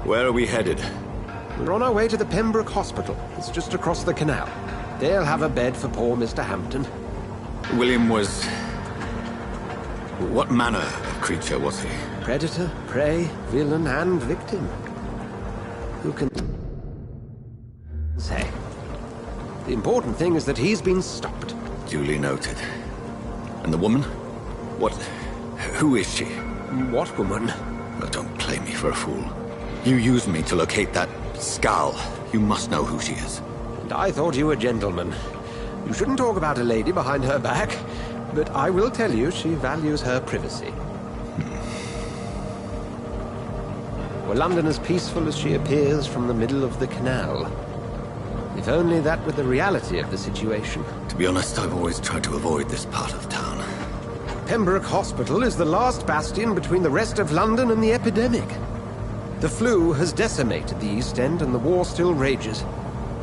Where are we headed? We're on our way to the Pembroke Hospital. It's just across the canal. They'll have a bed for poor Mr. Hampton. William was... What manner of creature was he? Predator, prey, villain, and victim. Who can say? The important thing is that he's been stopped. Duly noted. And the woman? What... Who is she? What woman? Oh, don't play me for a fool. You used me to locate that skull. You must know who she is. And I thought you a gentleman. You shouldn't talk about a lady behind her back, but I will tell you she values her privacy. Were London as peaceful as she appears from the middle of the canal? If only that were the reality of the situation. To be honest, I've always tried to avoid this part of town. Pembroke Hospital is the last bastion between the rest of London and the epidemic. The flu has decimated the East End and the war still rages.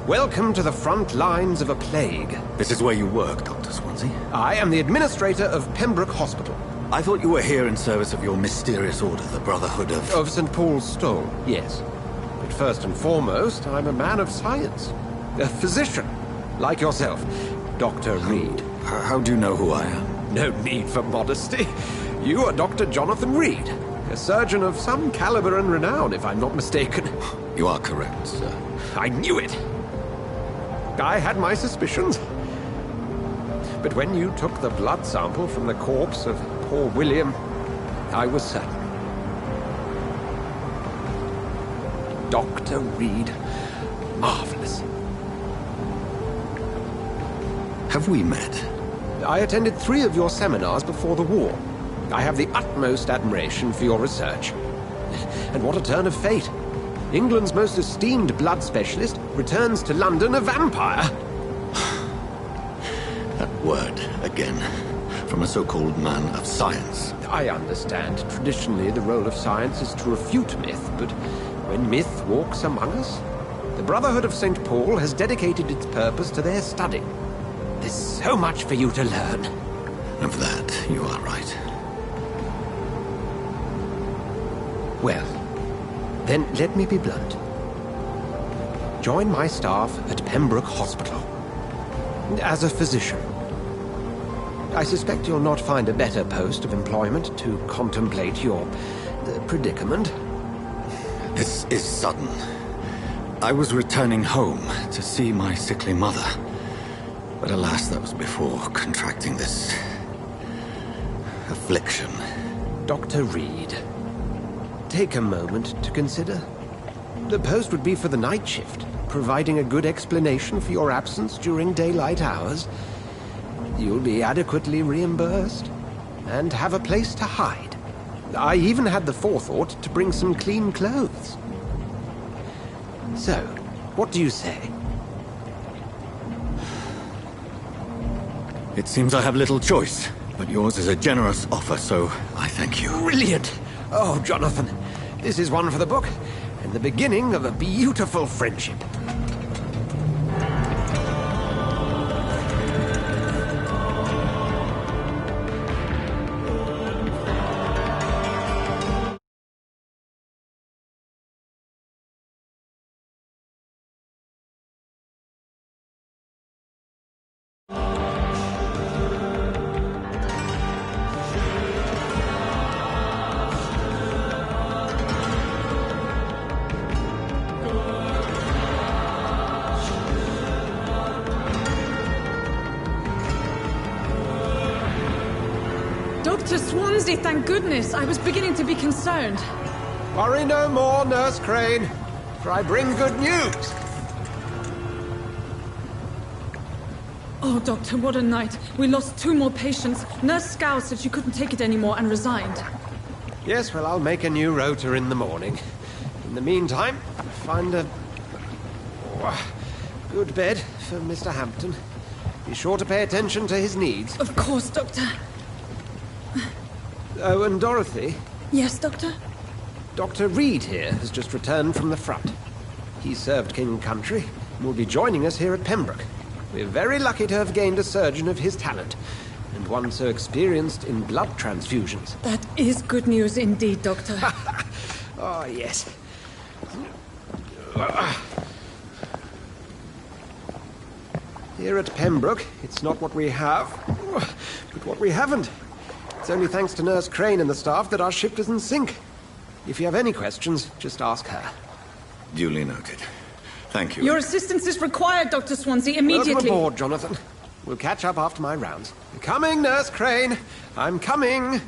Welcome to the front lines of a plague. This is where you work, Dr. Swansea? I am the administrator of Pembroke Hospital. I thought you were here in service of your mysterious order, the Brotherhood of... Of St. Paul's Stole, yes. But first and foremost, I'm a man of science. A physician, like yourself, Dr. Reed. How do you know who I am? No need for modesty. You are Dr. Jonathan Reed, a surgeon of some caliber and renown, if I'm not mistaken. You are correct, sir. I knew it! I had my suspicions. But when you took the blood sample from the corpse of poor William, I was certain. Dr. Reed. Marvelous. Have we met? I attended 3 of your seminars before the war. I have the utmost admiration for your research. And what a turn of fate. England's most esteemed blood specialist returns to London a vampire. That word, again, from a so-called man of science. I understand. Traditionally, the role of science is to refute myth, but when myth walks among us, the Brotherhood of St. Paul has dedicated its purpose to their study. There's so much for you to learn. Of that, you are right. Well, then let me be blunt. Join my staff at Pembroke Hospital. As a physician. I suspect you'll not find a better post of employment to contemplate your predicament. This is sudden. I was returning home to see my sickly mother. But alas, that was before contracting this... affliction. Dr. Reed, take a moment to consider. The post would be for the night shift, providing a good explanation for your absence during daylight hours. You'll be adequately reimbursed, and have a place to hide. I even had the forethought to bring some clean clothes. So, what do you say? It seems I have little choice, but yours is a generous offer, so I thank you. Brilliant! Oh, Jonathan, this is one for the book, and the beginning of a beautiful friendship. Dr. Swansea, thank goodness. I was beginning to be concerned. Worry no more, Nurse Crane, for I bring good news. Oh, Doctor, what a night. We lost 2 more patients. Nurse Scow said she couldn't take it anymore and resigned. Yes, well, I'll make a new rota in the morning. In the meantime, find a good bed for Mr. Hampton. Be sure to pay attention to his needs. Of course, Doctor. Oh, and Dorothy? Yes, Doctor? Dr. Reed here has just returned from the front. He served King and Country and will be joining us here at Pembroke. We're very lucky to have gained a surgeon of his talent, and one so experienced in blood transfusions. That is good news indeed, Doctor. Oh, yes. Here at Pembroke, it's not what we have, but what we haven't. It's only thanks to Nurse Crane and the staff that our ship doesn't sink. If you have any questions, just ask her. Duly noted. Thank you. Your assistance is required, Dr. Swansea, immediately. Welcome aboard, Jonathan. We'll catch up after my rounds. I'm coming, Nurse Crane. I'm coming.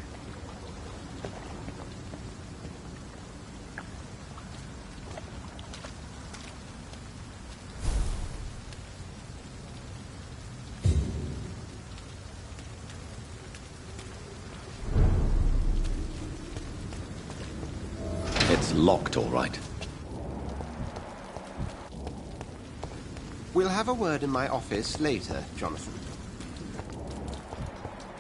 It's locked, all right. We'll have a word in my office later, Jonathan.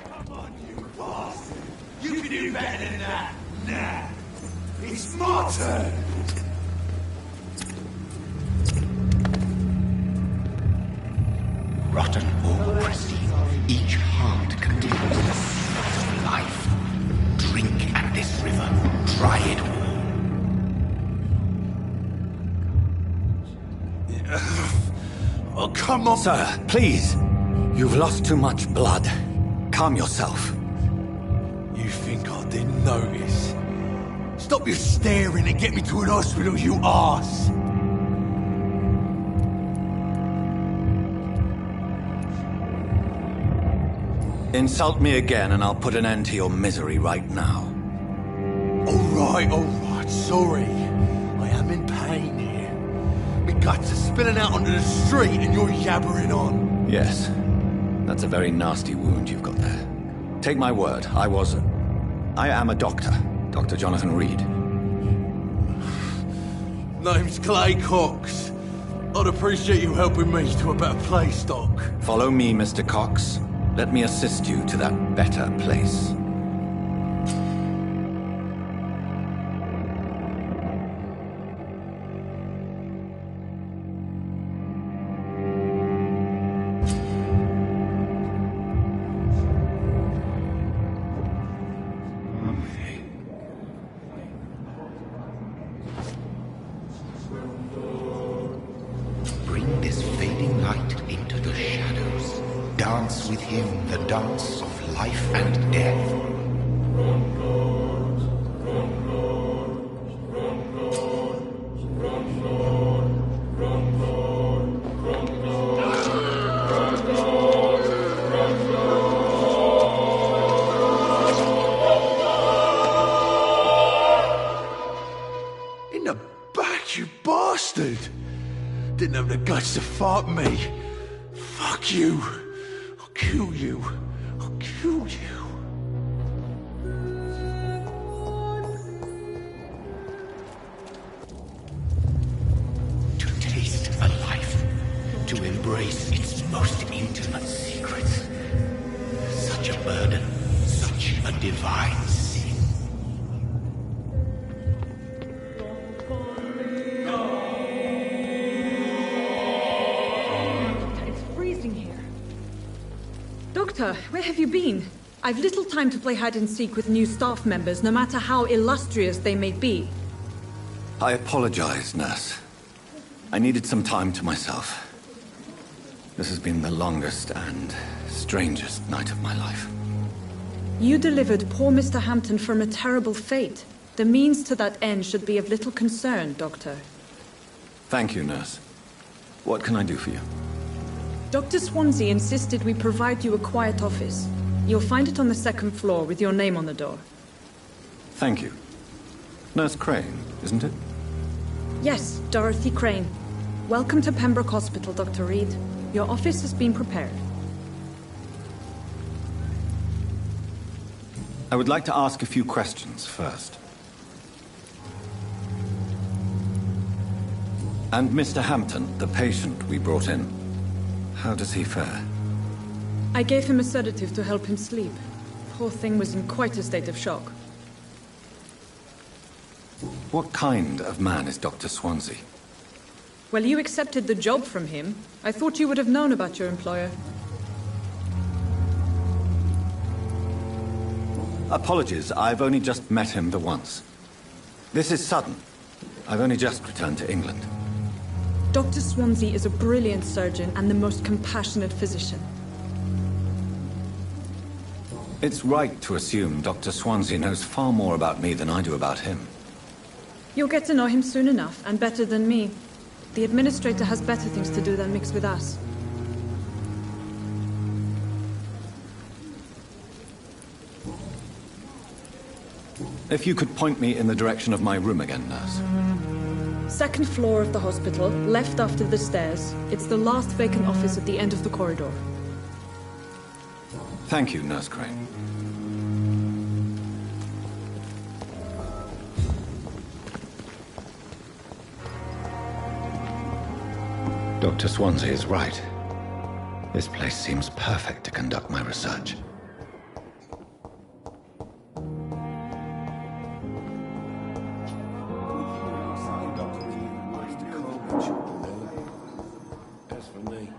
Come on, you bastard! You can do better than that! Nah! It's my turn! Rotten or pristine, each heart contains the seed of life. Drink at this river, try it all. Oh, come on! Sir, please. You've lost too much blood. Calm yourself. You think I didn't notice? Stop your staring and get me to an hospital, you arse! Insult me again and I'll put an end to your misery right now. Alright, sorry. I am in pain here. My guts are spilling out onto the street and you're yabbering on. Yes. That's a very nasty wound you've got there. Take my word, I am a doctor. Dr. Jonathan Reed. Name's Clay Cox. I'd appreciate you helping me to a better place, Doc. Follow me, Mr. Cox. Let me assist you to that better place. Bring this fading light into the shadows. Dance with him the dance of life and death. In the back, you bastard! Didn't have the guts to fight me. Fuck you. I'll kill you. I'll kill you. To taste a life, to embrace its most intimate secrets. Such a burden, such a divine sin. Doctor, where have you been? I've little time to play hide and seek with new staff members, no matter how illustrious they may be. I apologize, nurse. I needed some time to myself. This has been the longest and strangest night of my life. You delivered poor Mr. Hampton from a terrible fate. The means to that end should be of little concern, Doctor. Thank you, nurse. What can I do for you? Dr. Swansea insisted we provide you a quiet office. You'll find it on the second floor with your name on the door. Thank you. Nurse Crane, isn't it? Yes, Dorothy Crane. Welcome to Pembroke Hospital, Dr. Reed. Your office has been prepared. I would like to ask a few questions first. And Mr. Hampton, the patient we brought in, how does he fare? I gave him a sedative to help him sleep. Poor thing was in quite a state of shock. What kind of man is Dr. Swansea? Well, you accepted the job from him. I thought you would have known about your employer. Apologies, I've only just met him the once. This is sudden. I've only just returned to England. Dr. Swansea is a brilliant surgeon and the most compassionate physician. It's right to assume Dr. Swansea knows far more about me than I do about him. You'll get to know him soon enough, and better than me. The administrator has better things to do than mix with us. If you could point me in the direction of my room again, nurse. Second floor of the hospital, left after the stairs. It's the last vacant office at the end of the corridor. Thank you, Nurse Crane. Dr. Swansea is right. This place seems perfect to conduct my research. As for me.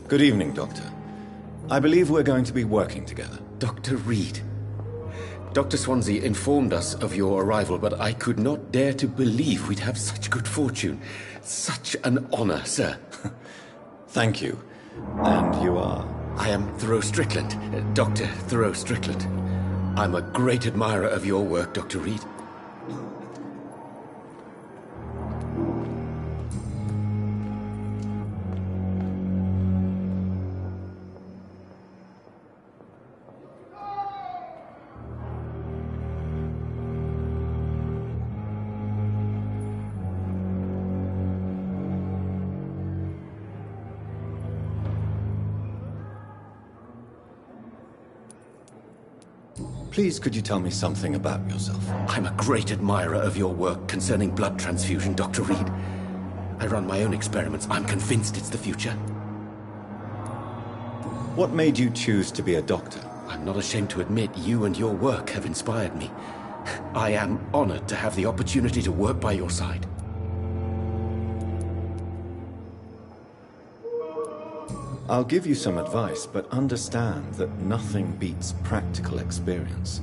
Good evening, Doctor. I believe we're going to be working together. Dr. Reed. Dr. Swansea informed us of your arrival, but I could not dare to believe we'd have such good fortune. Such an honor, sir. Thank you. And you are? I am Thoreau Strickland, Dr. Thoreau Strickland. I'm a great admirer of your work, Dr. Reed. Please, could you tell me something about yourself? I'm a great admirer of your work concerning blood transfusion, Dr. Reed. I run my own experiments. I'm convinced it's the future. What made you choose to be a doctor? I'm not ashamed to admit you and your work have inspired me. I am honored to have the opportunity to work by your side. I'll give you some advice, but understand that nothing beats practical experience,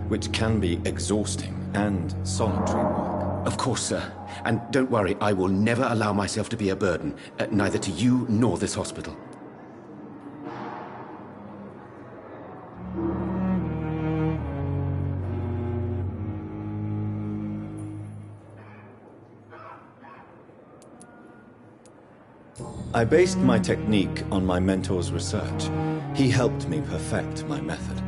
which can be exhausting and solitary work. Of course, sir. And don't worry, I will never allow myself to be a burden, neither to you nor this hospital. I based my technique on my mentor's research. He helped me perfect my method.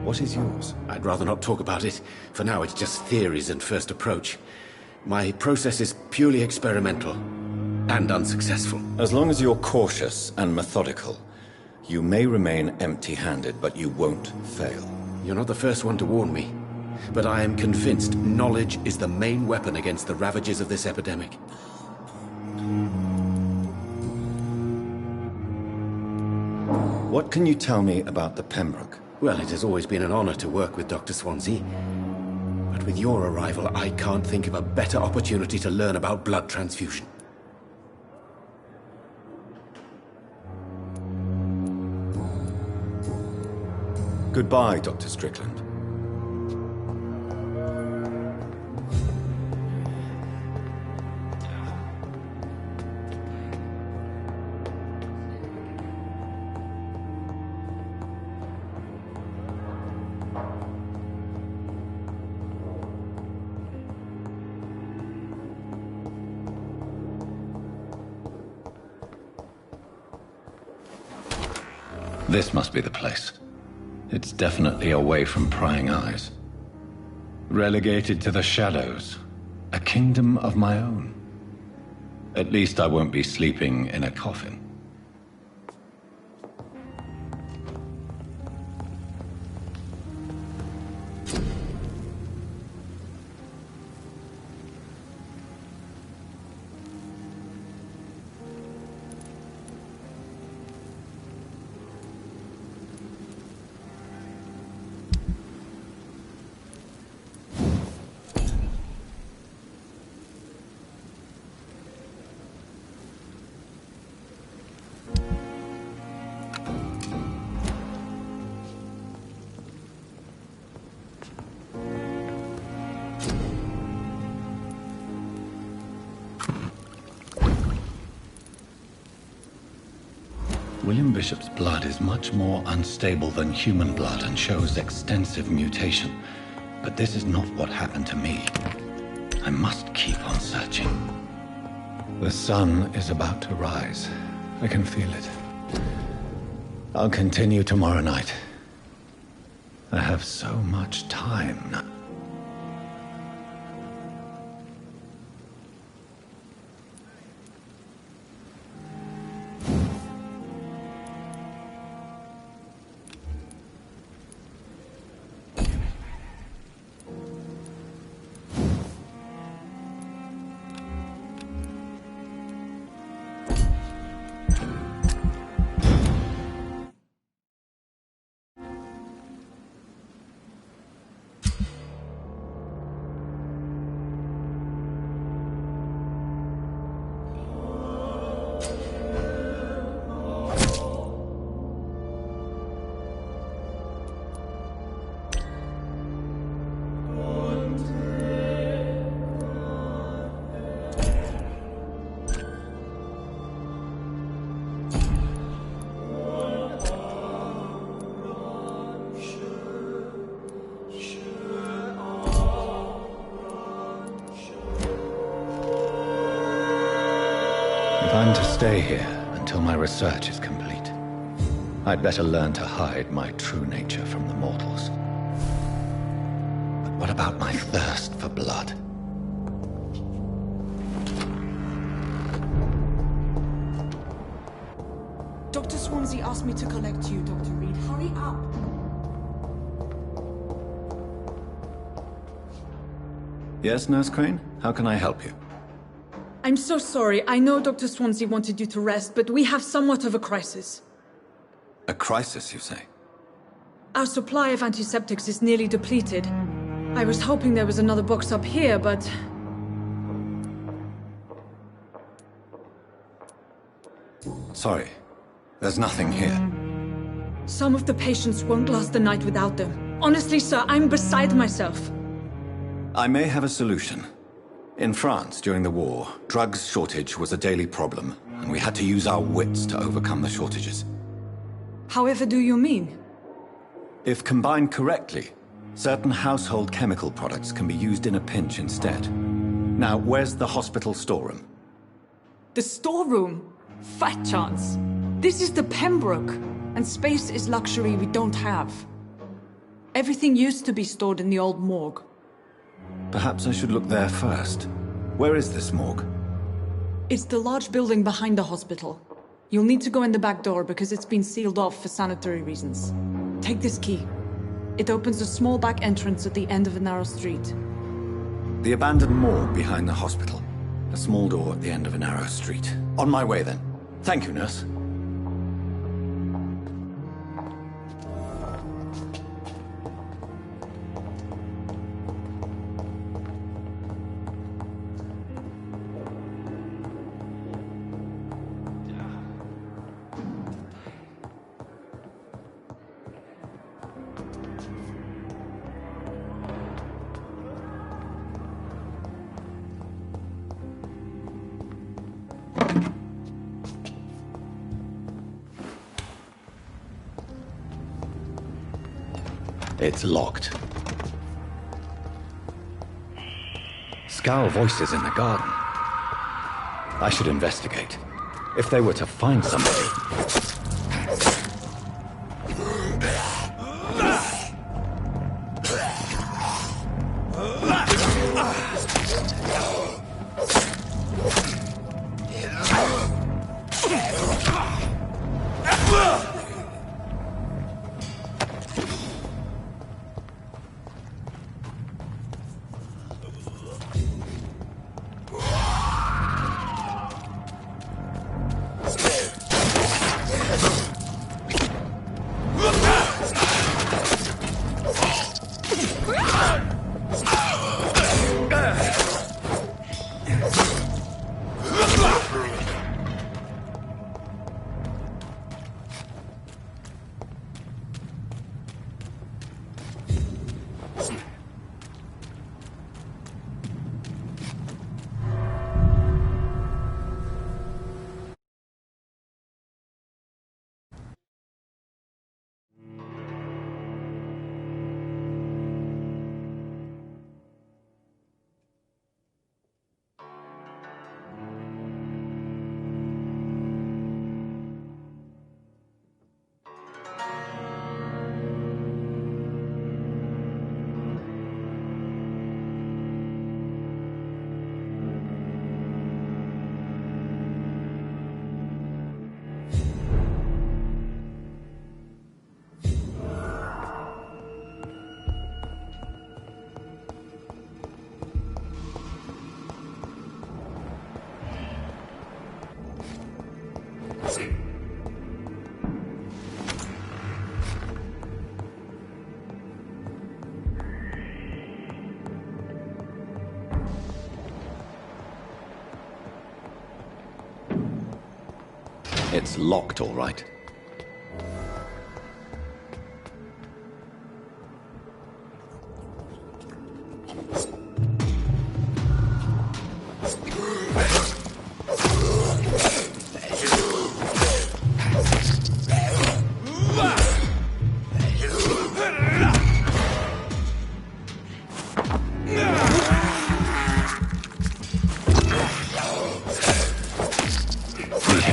What is yours? I'd rather not talk about it. For now, it's just theories and first approach. My process is purely experimental and unsuccessful. As long as you're cautious and methodical, you may remain empty-handed, but you won't fail. You're not the first one to warn me, but I am convinced knowledge is the main weapon against the ravages of this epidemic. What can you tell me about the Pembroke? Well, it has always been an honor to work with Dr. Swansea. But with your arrival, I can't think of a better opportunity to learn about blood transfusion. Goodbye, Dr. Strickland. This must be the place. It's definitely away from prying eyes. Relegated to the shadows. A kingdom of my own. At least I won't be sleeping in a coffin. William Bishop's blood is much more unstable than human blood and shows extensive mutation. But this is not what happened to me. I must keep on searching. The sun is about to rise. I can feel it. I'll continue tomorrow night. I have so much time now. I'm to stay here until my research is complete. I'd better learn to hide my true nature from the mortals. But what about my thirst for blood? Dr. Swansea asked me to collect you, Dr. Reed. Hurry up! Yes, Nurse Crane? How can I help you? I'm so sorry. I know Dr. Swansea wanted you to rest, but we have somewhat of a crisis. A crisis, you say? Our supply of antiseptics is nearly depleted. I was hoping there was another box up here, but... Sorry. There's nothing here. Some of the patients won't last the night without them. Honestly, sir, I'm beside myself. I may have a solution. In France, during the war, drugs shortage was a daily problem, and we had to use our wits to overcome the shortages. However do you mean? If combined correctly, certain household chemical products can be used in a pinch instead. Now, where's the hospital storeroom? The storeroom? Fat chance. This is the Pembroke, and space is luxury we don't have. Everything used to be stored in the old morgue. Perhaps I should look there first. Where is this morgue? It's the large building behind the hospital. You'll need to go in the back door because it's been sealed off for sanitary reasons. Take this key. It opens a small back entrance at the end of a narrow street. The abandoned morgue behind the hospital. A small door at the end of a narrow street. On my way then. Thank you, nurse. It's locked. Scowl voices in the garden. I should investigate. If they were to find somebody... It's locked, all right.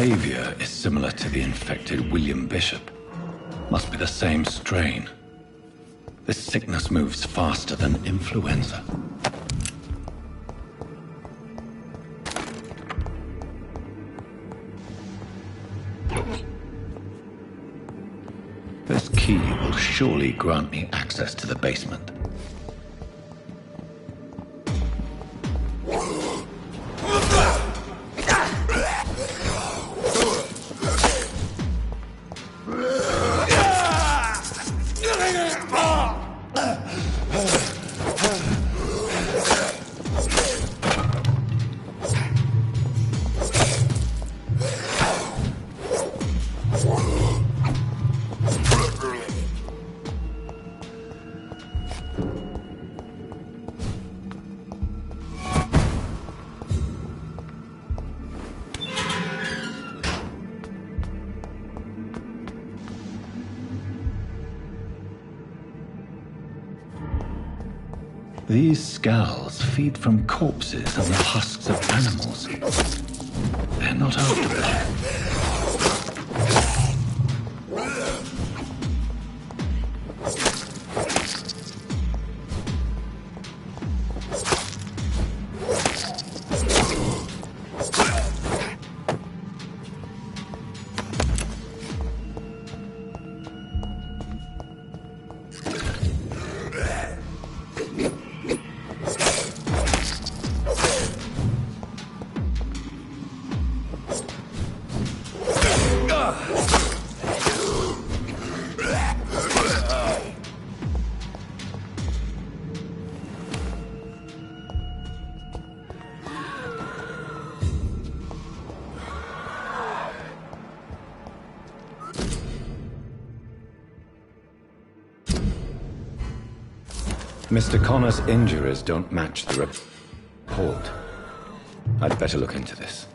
Behavior is similar to the infected William Bishop. Must be the same strain. This sickness moves faster than influenza. This key will surely grant me access to the basement. These scowls feed from corpses and the husks of animals. They're not after blood. Mr. Connor's injuries don't match the report. I'd better look into this.